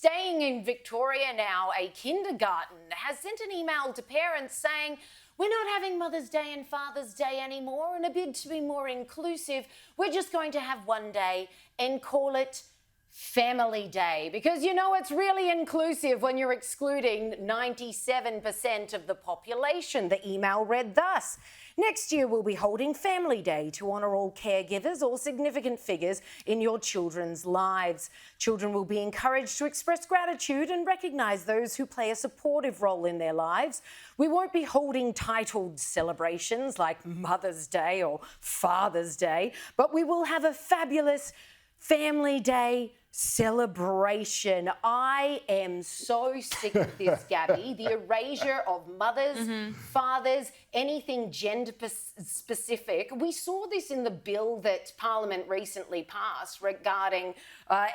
Staying in Victoria now, a kindergarten has sent an email to parents saying, we're not having Mother's Day and Father's Day anymore. In a bid to be more inclusive, we're just going to have one day and call it Family Day. Because you know it's really inclusive when you're excluding 97% of the population. The email read thus: next year we'll be holding Family Day to honour all caregivers or significant figures in your children's lives. Children will be encouraged to express gratitude and recognise those who play a supportive role in their lives. We won't be holding titled celebrations like Mother's Day or Father's Day, but we will have a fabulous Family Day celebration. I am so sick of this, Gabby. The erasure of mothers, fathers, anything gender specific. We saw this in the bill that Parliament recently passed regarding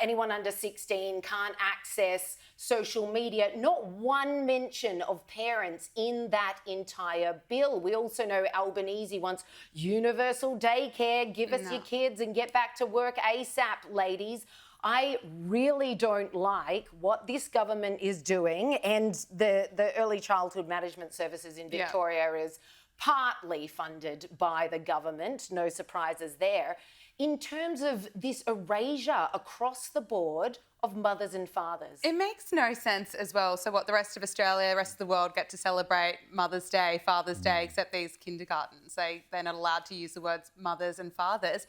anyone under 16 can't access social media. Not one mention of parents in that entire bill. We also know Albanese wants universal daycare. Give us your kids and get back to work ASAP, ladies. I really don't like what this government is doing, and the Early Childhood Management Services in Victoria is partly funded by the government, no surprises there. In terms of this erasure across the board of mothers and fathers. It makes no sense as well. So what, the rest of Australia, the rest of the world get to celebrate Mother's Day, Father's Day, except these kindergartens. They're not allowed to use the words mothers and fathers.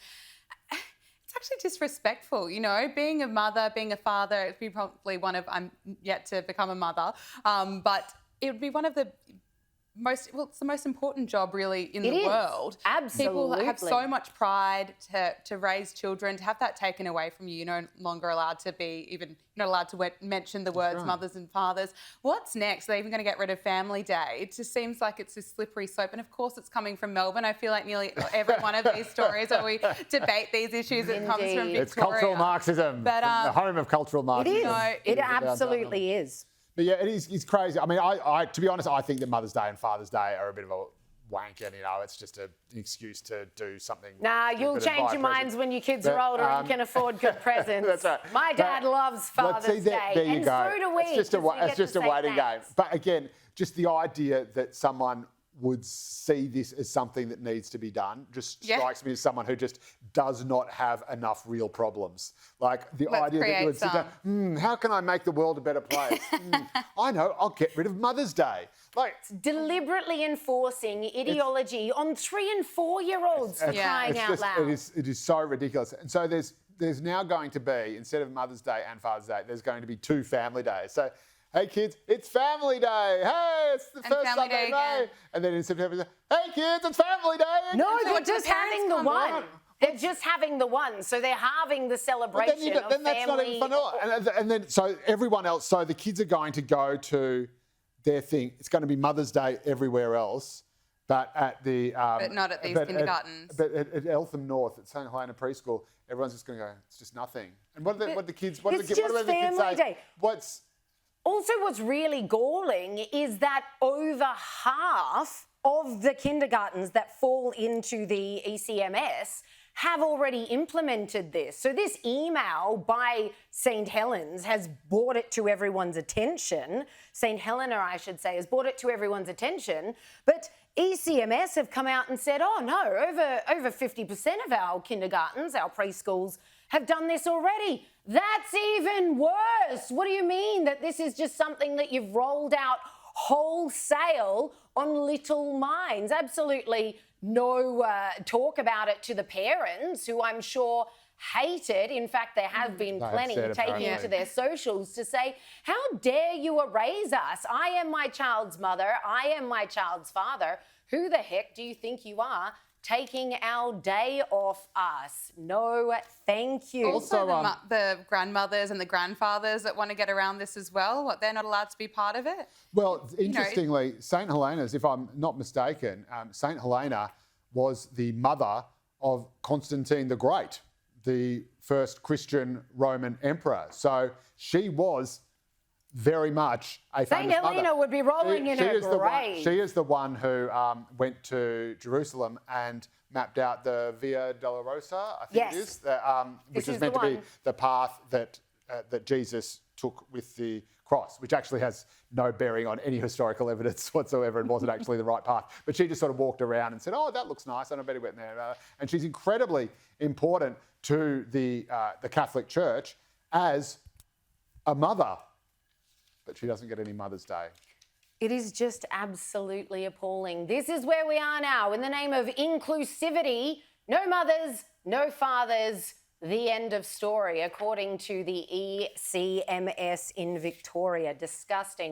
It's actually disrespectful, you know, being a mother, being a father. It'd be probably one of, I'm yet to become a mother, but it would be one of the most, well, it's the most important job really in the world. Absolutely. People have so much pride to raise children. To have that taken away from you, you're no longer allowed to be even, you're not allowed to mention the words mothers and fathers. What's next? Are they even going to get rid of Family Day? It just seems like it's a slippery slope. And of course it's coming from Melbourne. I feel like nearly every one of these stories where we debate these issues, it comes from Victoria. It's cultural Marxism, but, the home of cultural Marxism. It is. No, it absolutely is. But yeah, it's crazy. I mean, I to be honest, I think that Mother's Day and Father's Day are a bit of a wank, and you know, it's just an excuse to do something. Nah, you'll change your minds when your kids are older and can afford good presents. That's right. My dad loves Father's Day, there you and go. so do we. It's just a waiting game. But again, just the idea that someone would see this as something that needs to be done just strikes me as someone who just does not have enough real problems. Like the idea that you would sit down, how can I make the world a better place? I know, I'll get rid of Mother's Day. Like deliberately enforcing ideology on 3 and 4-year-olds for crying out loud. It is so ridiculous. And so there's now going to be, instead of Mother's Day and Father's Day, there's going to be 2 family days. So, hey kids, it's Family Day. Hey, it's the first Sunday in May. And then in September, hey kids, it's Family Day. No, they're just having the one. They're just having the one. So they're halving the celebration of then that's family. not even fun. And then, so everyone else, so the kids are going to go to their thing. It's going to be Mother's Day everywhere else, but at the... but not at these kindergartens. But at Eltham North, at St Helena Preschool, everyone's just going to go, it's just nothing. And what do the kids say? Also, what's really galling is that over half of the kindergartens that fall into the ECMS have already implemented this. So this email by St Helens has brought it to everyone's attention. St Helena, I should say, has brought it to everyone's attention. But ECMS have come out and said, oh no, over 50% of our kindergartens, our preschools, have done this already. That's even worse. What do you mean that this is just something that you've rolled out wholesale on little minds? Absolutely no talk about it to the parents, who I'm sure hate it. In fact, there have been plenty taking to their socials to say, how dare you erase us? I am my child's mother. I am my child's father. Who the heck do you think you are, taking our day off us? No, thank you. Also, the grandmothers and the grandfathers that want to get around this as well, they're not allowed to be part of it? Well, interestingly, St Helena's, if I'm not mistaken, St Helena was the mother of Constantine the Great, the first Christian Roman emperor. So she was very much a famous St Helena would be rolling in her grave. She is the one who went to Jerusalem and mapped out the Via Dolorosa, I think it is, which is meant to be the path that Jesus took with the cross, which actually has no bearing on any historical evidence whatsoever and wasn't actually the right path. But she just sort of walked around and said, oh, that looks nice, and I bet he went there. And she's incredibly important to the Catholic Church as a mother, but she doesn't get any Mother's Day. It is just absolutely appalling. This is where we are now. In the name of inclusivity, no mothers, no fathers, the end of story, according to the ECMS in Victoria. Disgusting.